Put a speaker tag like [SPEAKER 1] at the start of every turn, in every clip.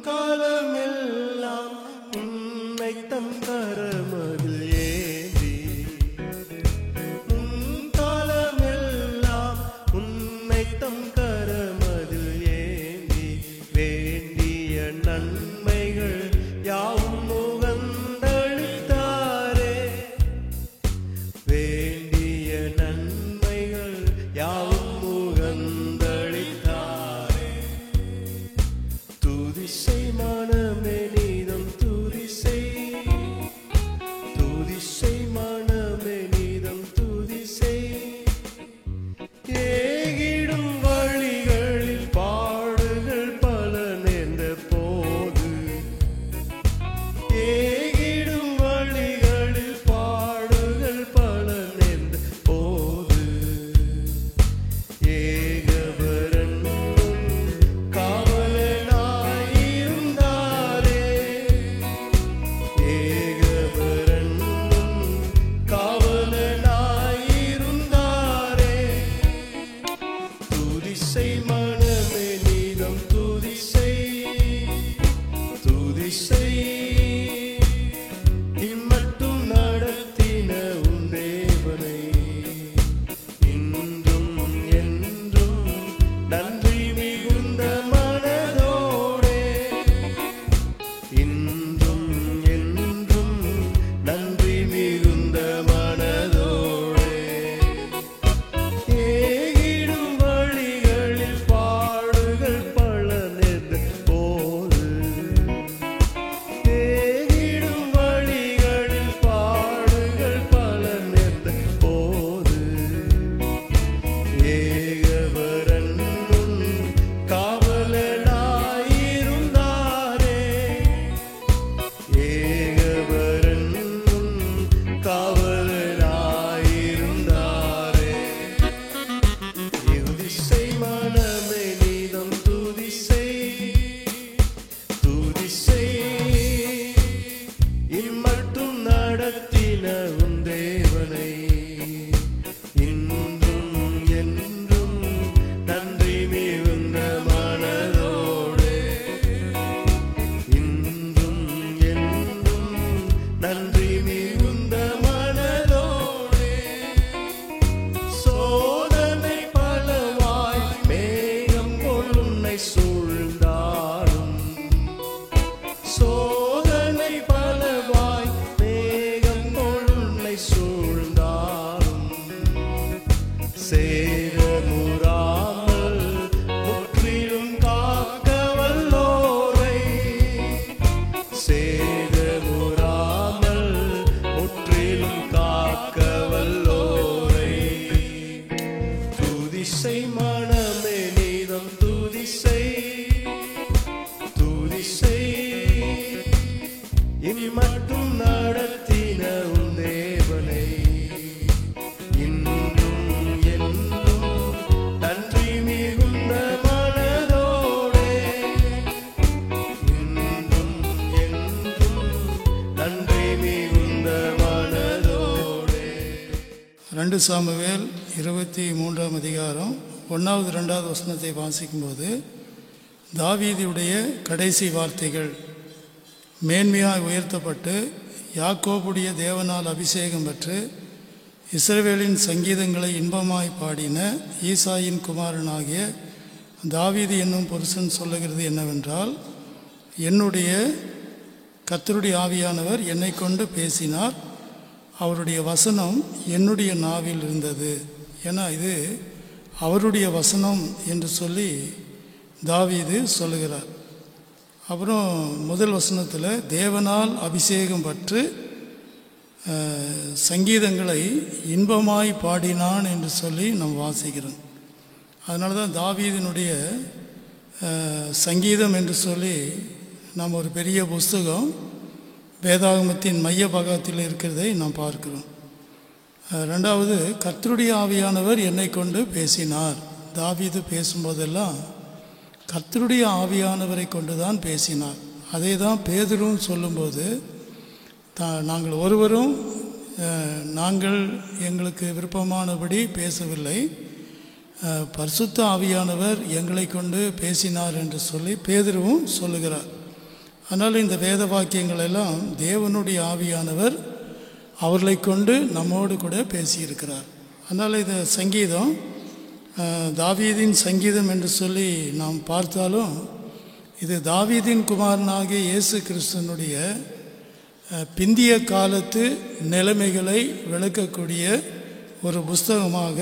[SPEAKER 1] காலமெல்லாம் உன்னை தம் கரமதில் ஏந்தி, காலமெல்லாம் உன்னை தம் கரமதில் ஏந்தி, வேண்டிய நன்மைகள் யாவும் முகந்தளித்தாரே, வேண்டிய நன்மைகள் யாவும் முகந்தளித்தாரே. துதிசை மனமே நீதம் துதிசை, துதிசை மனமே நீதம் துதிசை. ஏகிடும் வழிகளில் பாடுகள் பல நேர்ந்த போது, ஏகிடும் வழிகளில் பாடுகள் பல நேர்ந்த போது, ஏகபரன் காவலனாயிருந்தாரே, ஏகபரன் காவலனாயிருந்தாரே. துதிசை மனமே நீதம் துதிசை, துதிசை. இம்மட்டும் நடத்தின உன் தேவனை இன்றும் என்றும் நன்றி மிகுந்த மனதோடே, இன்றும் என்றும் நன்றி மிகுந்த மனதோடே. ஏகிடும் வழிகளில் பாடுகள் பல நேர்ந்த போது, ஏகிடும் வழிகளில் பாடுகள் பல நேர்ந்த போது, ஏகபரன் காவலனாயிருந்தாரே, ஏகபரன் காவலனாயிருந்தாரே. துதிசை மனமே நீதம் துதிசை, துதிசை. இம்மட்டும் நடத்தின உன் தேவனை இன்றும் என்றும் நன்றி மிகுந்த மனதோடே, இன்றும் என்றும் நன்றி மிகுந்த மனதோடே. சோதனை பலவாய் மேகம் போல் உன்னை சூழ்ந்தாலும், சோதனை பலவாய் மேகம் போல் உன்னை சூழ்ந்தாலும், சேதமுறாமல் முற்றிலும் காக்க வல்லோரை, சேதமுறாமல் முற்றிலும் காக்க வல்லோரை. துதிசை மனமே நீதம் துதிசை, துதிசை. இம்மட்டும் நடத்தின உன் தேவனை இன்றும் என்றும் நன்றி மிகுந்த மனதோடே, இன்றும் என்றும் நன்றி மிகுந்த மனதோடே.
[SPEAKER 2] 2 சாமுவேல் 23ஆம் அதிகாரம் 1வது 2வது வசனத்தை வாசிக்கும்போது, தாவீதுடைய கடைசி வார்த்தைகள். மேன்மையாய் உயர்த்தப்பட்டு யாக்கோபுடைய தேவனால் அபிஷேகம் பெற்று இஸ்ரவேலின் சங்கீதங்களை இன்பமாய் பாடின ஈசாயின் குமாரனாகிய தாவீது என்னும் புருஷன் சொல்லுகிறது என்னவென்றால், என்னுடைய கர்த்தருடைய ஆவியானவர் என்னை கொண்டு பேசினார், அவருடைய வசனம் என்னுடைய நாவில் இருந்தது. ஏன்னா இது அவருடைய வசனம் என்று சொல்லி தாவீது சொல்லுகிறார். அப்புறம் முதல் வசனத்தில் தேவனால் அபிஷேகம் பெற்று சங்கீதங்களை இன்பமாய் பாடினான் என்று சொல்லி நாம் வாசிக்கிறோம். அதனால தான் தாவீதினுடைய சங்கீதம் என்று சொல்லி நாம் ஒரு பெரிய புஸ்தகம் வேதாகமத்தின் மைய பாகத்தில் இருக்கிறதை நாம் பார்க்கிறோம். 2வது, கர்த்தருடைய ஆவியானவர் என்னை கொண்டு பேசினார். தாவீது பேசும்போதெல்லாம் கர்த்தருடைய ஆவியானவரை கொண்டு தான் பேசினார். அதே தான் பேதுரும் சொல்லும்போது, நாங்கள் ஒருவரும் நாங்கள் எங்களுக்கு விருப்பமானபடி பேசவில்லை, பரிசுத்த ஆவியானவர் எங்களை கொண்டு பேசினார் என்று சொல்லி பேதுருவும் சொல்லுகிறார். அதனால் இந்த வேத வாக்கியங்கள் எல்லாம் தேவனுடைய ஆவியானவர் அவர்களை கொண்டு நம்மோடு கூட பேசியிருக்கிறார். அதனால் இந்த சங்கீதம் தாவீதின் சங்கீதம் என்று சொல்லி நாம் பார்த்தாலும் இது தாவீதின் குமாரனாகிய இயேசு கிறிஸ்துவனுடைய பிந்திய காலத்து நிலைமைகளை விளக்கக்கூடிய ஒரு புஸ்தகமாக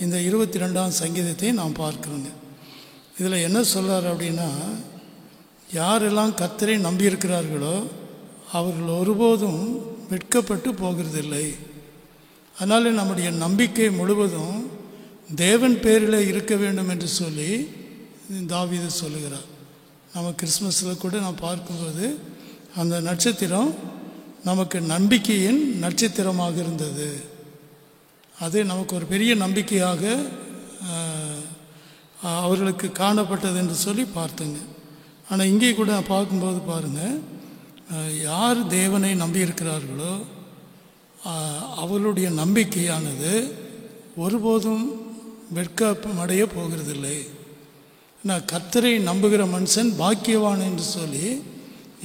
[SPEAKER 2] இந்த 22ஆம் சங்கீதத்தை நாம் பார்க்கிறோங்க. இதில் என்ன சொல்கிறார் அப்படின்னா, யாரெல்லாம் கர்த்தரை நம்பியிருக்கிறார்களோ அவர்கள் ஒருபோதும் வெட்கப்பட்டு போகிறதில்லை. அதனால் நம்முடைய நம்பிக்கை முழுவதும் தேவன் பேரில் இருக்க வேண்டும் என்று சொல்லி தாவீது சொல்லுகிறார். நம்ம கிறிஸ்மஸில் கூட நாம் பார்க்கும்போது அந்த நட்சத்திரம் நமக்கு நம்பிக்கையின் நட்சத்திரமாக இருந்தது. அது நமக்கு ஒரு பெரிய நம்பிக்கையாக அவர்களுக்கு காணப்பட்டது என்று சொல்லி பார்த்தோங்க. ஆனால் இங்கே கூட பார்க்கும்போது பாருங்கள், யார் தேவனை நம்பியிருக்கிறார்களோ அவர்களுடைய நம்பிக்கையானது ஒருபோதும் வெட்கமடைய போகிறதில்லை. நான் கர்த்தரை நம்புகிற மனுஷன் பாக்கியவான் என்று சொல்லி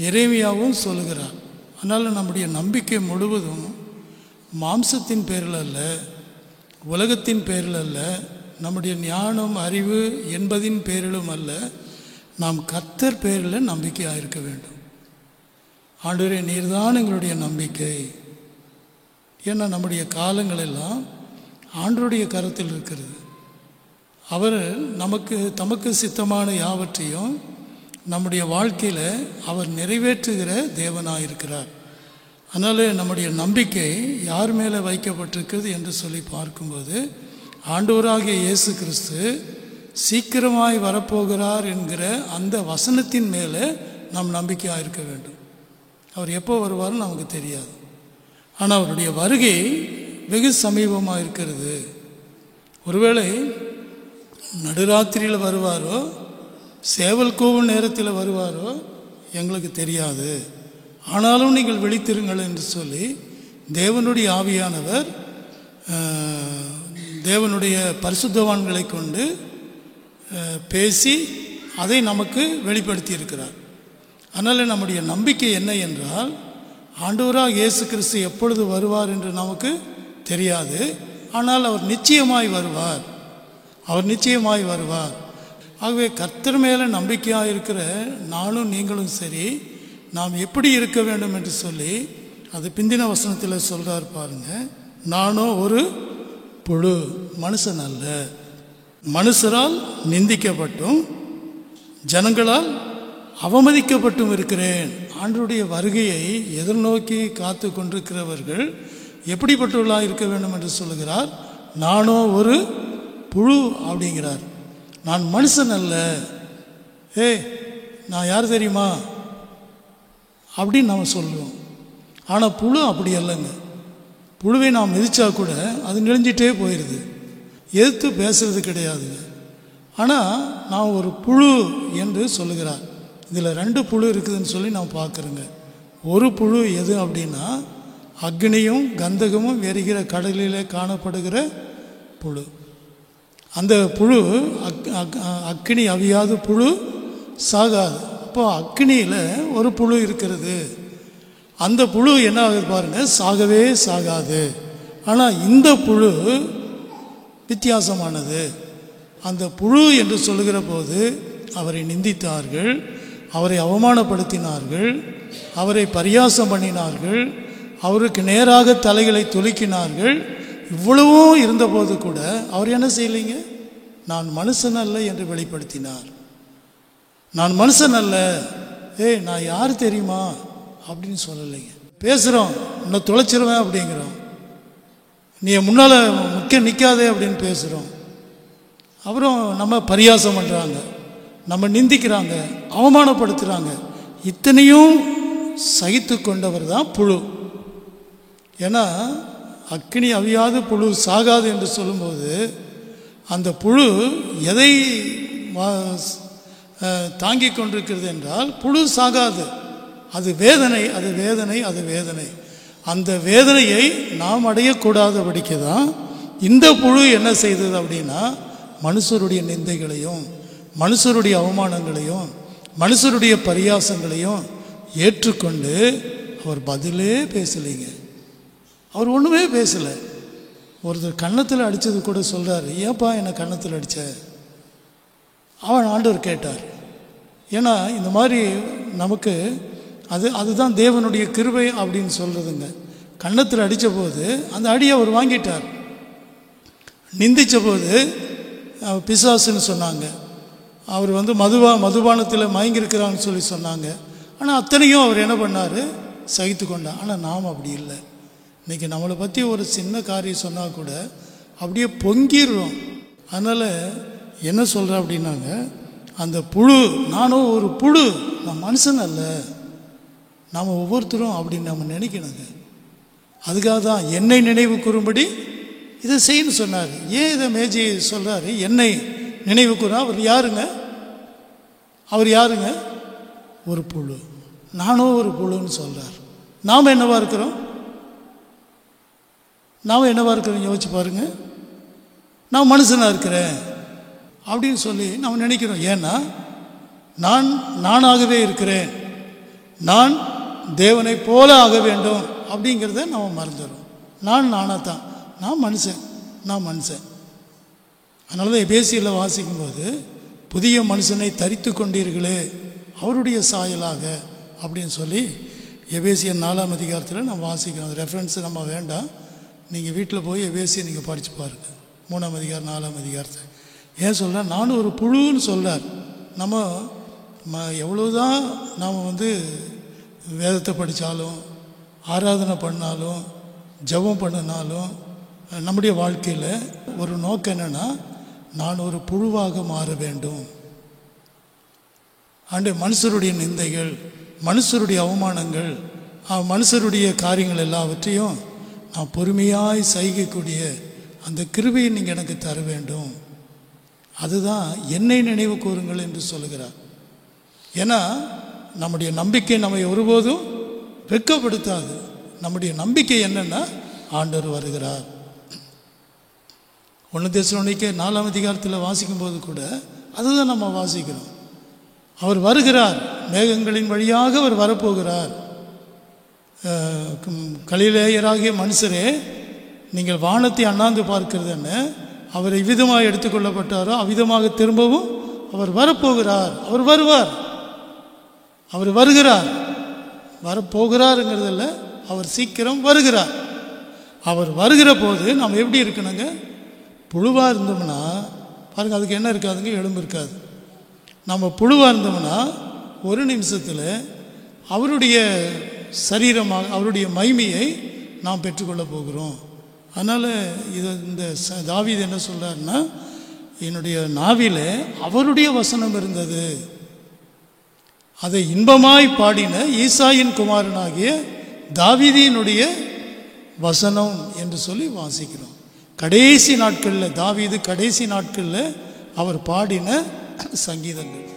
[SPEAKER 2] எரேமியாவும் சொல்லுகிறார். அதனால் நம்முடைய நம்பிக்கை முழுவதும் மாம்சத்தின் பேரில் அல்ல, உலகத்தின் பேரில் அல்ல, நம்முடைய ஞானம் அறிவு என்பதின் பேரிலும் அல்ல, நாம் கர்த்தர் பேரில் நம்பிக்கையாக இருக்க வேண்டும். ஆண்டவரே, நீர்தான் எங்களுடைய நம்பிக்கை. ஏன்னா நம்முடைய காலங்கள் எல்லாம் ஆண்டவருடைய கரத்தில் இருக்கிறது. அவர் தமக்கு சித்தமான யாவற்றையும் நம்முடைய வாழ்க்கையில் அவர் நிறைவேற்றுகிற தேவனாக இருக்கிறார். அதனால் நம்முடைய நம்பிக்கை யார் மேலே வைக்கப்பட்டிருக்கிறது என்று சொல்லி பார்க்கும்போது, ஆண்டவராகிய இயேசு கிறிஸ்து சீக்கிரமாய் வரப்போகிறார் என்கிற அந்த வசனத்தின் மேலே நாம் நம்பிக்கையாக இருக்க வேண்டும். அவர் எப்போ வருவார்னு நமக்கு தெரியாது. ஆனால் அவருடைய வருகை வெகு சமீபமாக இருக்கிறது. ஒருவேளை நடுராத்திரியில் வருவாரோ, சேவல் கூவும் நேரத்தில் வருவாரோ எங்களுக்கு தெரியாது. ஆனாலும் நீங்கள் விழித்திருங்கள் என்று சொல்லி தேவனுடைய ஆவியானவர் தேவனுடைய பரிசுத்தவான்களை கொண்டு பேசி அதை நமக்கு வெளிப்படுத்தி இருக்கிறார். அதனால் நம்முடைய நம்பிக்கை என்ன என்றால், ஆண்டவராக இயேசு கிறிஸ்து எப்பொழுது வருவார் என்று நமக்கு தெரியாது. ஆனால் அவர் நிச்சயமாய் வருவார். அவர் நிச்சயமாய் வருவார். ஆகவே கர்த்தர் மேலே நம்பிக்கையாக இருக்கிற நானும் நீங்களும் சரி, நாம் எப்படி இருக்க வேண்டும் என்று சொல்லி அது பிந்தின வசனத்தில் சொல்கிறார் பாருங்க. நானும் ஒரு புழு, மனுஷன் அல்ல, மனுஷரால் நிந்திக்கப்பட்டும் ஜனங்களால் அவமதிக்கப்பட்டும் இருக்கிறேன். ஆண்டவருடைய வருகையை எதிர்நோக்கி காத்து கொண்டிருக்கிறவர்கள் எப்படிப்பட்டவர்களாக இருக்க வேண்டும் என்று சொல்லுகிறார். நானோ ஒரு புழு அப்படிங்கிறார். நான் மனுஷன் அல்ல. நான் யார் தெரியுமா அப்படின்னு நாம் சொல்லுவோம். ஆனால் புழு அப்படி அல்லங்க. புழுவை நாம் மிதித்தா கூட அது நெளிஞ்சிட்டே போயிடுது, எதிர்த்து பேசுறது கிடையாதுங்க. ஆனால் நான் ஒரு புழு என்று சொல்லுகிறார். இதில் 2 புழு இருக்குதுன்னு சொல்லி நாம் பார்க்குறோங்க. ஒரு புழு எது அப்படின்னா, அக்னியும் கந்தகமும் எரிகிற கடலில் காணப்படுகிற புழு. அந்த புழு அக்னி அவியாத புழு சாகாது. அப்போ அக்னியில் ஒரு புழு இருக்கிறது. அந்த புழு என்ன ஆகுது பாருங்கள், சாகவே சாகாது. ஆனால் இந்த புழு வித்தியாசமானது. அந்த புழு என்று சொல்லுகிற போது அவரை நிந்தித்தார்கள், அவரை அவமானப்படுத்தினார்கள், அவரை பரியாசம் பண்ணினார்கள், அவருக்கு நேராக தலைகளை துலுக்கினார்கள். இவ்வளவும் இருந்தபோது கூட அவர் என்ன செய்யலைங்க, நான் மனுஷன் அல்ல என்று வெளிப்படுத்தினார். நான் மனுஷன் அல்ல, நான் யார் தெரியுமா அப்படின்னு சொல்லலைங்க. பேசுகிறோம், உன்னை தொலைச்சிருவேன் அப்படிங்கிறோம், நீ முன்னால் நிற்காதே அப்படின்னு பேசுகிறோம். அப்புறம் நம்ம பரியாசம் பண்ணுறாங்க, நம்ம நிந்திக்கிறாங்க, அவமானப்படுத்துகிறாங்க. இத்தனையும் சகித்து கொண்டவர் தான் புழு. ஏன்னா அக்னி அவியாத புழு சாகாது என்று சொல்லும்போது அந்த புழு எதை தாங்கி கொண்டிருக்கிறது என்றால், புழு சாகாது. அது வேதனை, அது வேதனை, அது வேதனை. அந்த வேதனையை நாம் அடையக்கூடாதபடிக்கு தான் இந்த புழு என்ன செய்தது அப்படின்னா, மனுஷருடைய நிந்தைகளையும் மனுஷருடைய அவமானங்களையும் மனுஷருடைய பரியாசங்களையும் ஏற்றுக்கொண்டு அவர் பதிலே பேசலைங்க. அவர் ஒன்றுமே பேசலை. ஒருத்தர் கன்னத்தில் அடித்தது கூட சொல்கிறார், ஏப்பா என்னை கன்னத்தில் அடித்த? அவன் ஆண்டவர் கேட்டார். ஏன்னா இந்த மாதிரி நமக்கு அதுதான் தேவனுடைய கிருபை அப்படின்னு சொல்கிறதுங்க. கன்னத்தில் அடித்த போது அந்த அடியை அவர் வாங்கிட்டார். நிந்தித்த போது பிசாசுன்னு சொன்னாங்க. அவர் மதுபானத்தில் மயங்கியிருக்கிறான்னு சொல்லி சொன்னாங்க. ஆனால் அத்தனையும் அவர் என்ன பண்ணார்? சகித்து கொண்டார். ஆனால் நாம் அப்படி இல்லை. இன்றைக்கி நம்மளை பற்றி ஒரு சின்ன காரியம் சொன்னால் கூட அப்படியே பொங்கிடுறோம். அதனால் என்ன சொல்கிறேன் அப்படின்னாங்க, அந்த புழு, நானும் ஒரு புழு, நான் மனுஷன் அல்ல. நாம் ஒவ்வொருத்தரும் அப்படின்னு நம்ம நினைக்கணுங்க. அதுக்காக தான் என்னை நினைவு கூறும்படி இதை செய்யணும்னு சொன்னார். ஏன் இதை மேஜி சொல்கிறாரு? என்னை நினைவு கூற. அவர் யாருங்க? அவர் யாருங்க? ஒரு புழு. நானும் ஒரு புழுன்னு சொல்கிறார். நாம் என்னவா இருக்கிறோம்? நாம் என்னவா இருக்கிறோம்? யோசிச்சு பாருங்க. நான் மனுஷனாக இருக்கிறேன் அப்படின்னு சொல்லி நாம் நினைக்கிறோம். ஏன்னா நானாகவே இருக்கிறேன், நான் தேவனை போல ஆக வேண்டும் அப்படிங்கிறத நம்ம மறந்துடுறோம். நானாக தான், நான் மனுஷன். அதனால தான் எபேசியில் வாசிக்கும்போது புதிய மனுஷனை தரித்து கொண்டீர்களே அவருடைய சாயலாக அப்படின்னு சொல்லி எபேசியர் 4ஆம் அதிகாரத்தில் நம்ம வாசிக்கிறோம். அந்த ரெஃபரன்ஸு நம்ம வேண்டாம். நீங்கள் வீட்டில் போய் எபேசியை நீங்கள் படித்து பாருங்கள். 3ஆம் அதிகாரம் 4ஆம் அதிகாரத்தை. ஏன் சொல்கிறார்? நானும் ஒரு புழுன்னு சொல்கிறார். நம்ம எவ்வளோதான் நாம் வேதத்தை படித்தாலும், ஆராதனை பண்ணாலும், ஜெபம் பண்ணினாலும், நம்முடைய வாழ்க்கையில் ஒரு நோக்கம் என்னென்னா, நான் ஒரு புழுவாக மாற வேண்டும். மனுஷருடைய நிந்தைகள், மனுஷருடைய அவமானங்கள், மனுஷருடைய காரியங்கள் எல்லாவற்றையும் நான் பொறுமையாய் சகிக்கக்கூடிய அந்த கிருபையை நீங்கள் எனக்கு தர வேண்டும். அதுதான் என்னை நினைவு கூறுங்கள் என்று சொல்லுகிறார். ஏன்னா நம்முடைய நம்பிக்கை நம்மை ஒருபோதும் வெட்கப்படுத்தாது. நம்முடைய நம்பிக்கை என்னன்னா, ஆண்டவர் வருகிறார். 1 தெசலோனிக்கேயர் 4ஆம் அதிகாரத்தில் வாசிக்கும்போது கூட அதுதான் நம்ம வாசிக்கிறோம். அவர் வருகிறார், மேகங்களின் வழியாக அவர் வரப்போகிறார். கலிலேயராகிய மனுஷரே, நீங்கள் வானத்தை அண்ணாந்து பார்க்கிறது என்ன? அவர் இவ்விதமாக எடுத்துக்கொள்ளப்பட்டாரோ அவ்விதமாக திரும்பவும் அவர் வரப்போகிறார். அவர் வருவார், அவர் வருகிறார். வரப்போகிறாருங்கிறதில்ல, அவர் சீக்கிரம் வருகிறார். அவர் வருகிற போது நாம் எப்படி இருக்கணுங்க? புழுவாக இருந்தோம்னா பாருங்கள், அதுக்கு என்ன இருக்காதுங்க? எலும்பு இருக்காது. நம்ம புழுவாக இருந்தோம்னா ஒரு நிமிஷத்தில் அவருடைய சரீரமாக அவருடைய மகிமையை நாம் பெற்றுக்கொள்ள போகிறோம். அதனால் இந்த தாவீது என்ன சொல்கிறாருன்னா, என்னுடைய நாவிலே அவருடைய வசனம் இருந்தது, அதை இன்பமாய் பாடின ஈசாயின் குமாரனாகிய தாவீதினுடைய வசனம் என்று சொல்லி வாசிக்கிறோம். கடைசி நாட்களில் தாவீது கடைசி நாட்களில் அவர் பாடின சங்கீதங்கள்.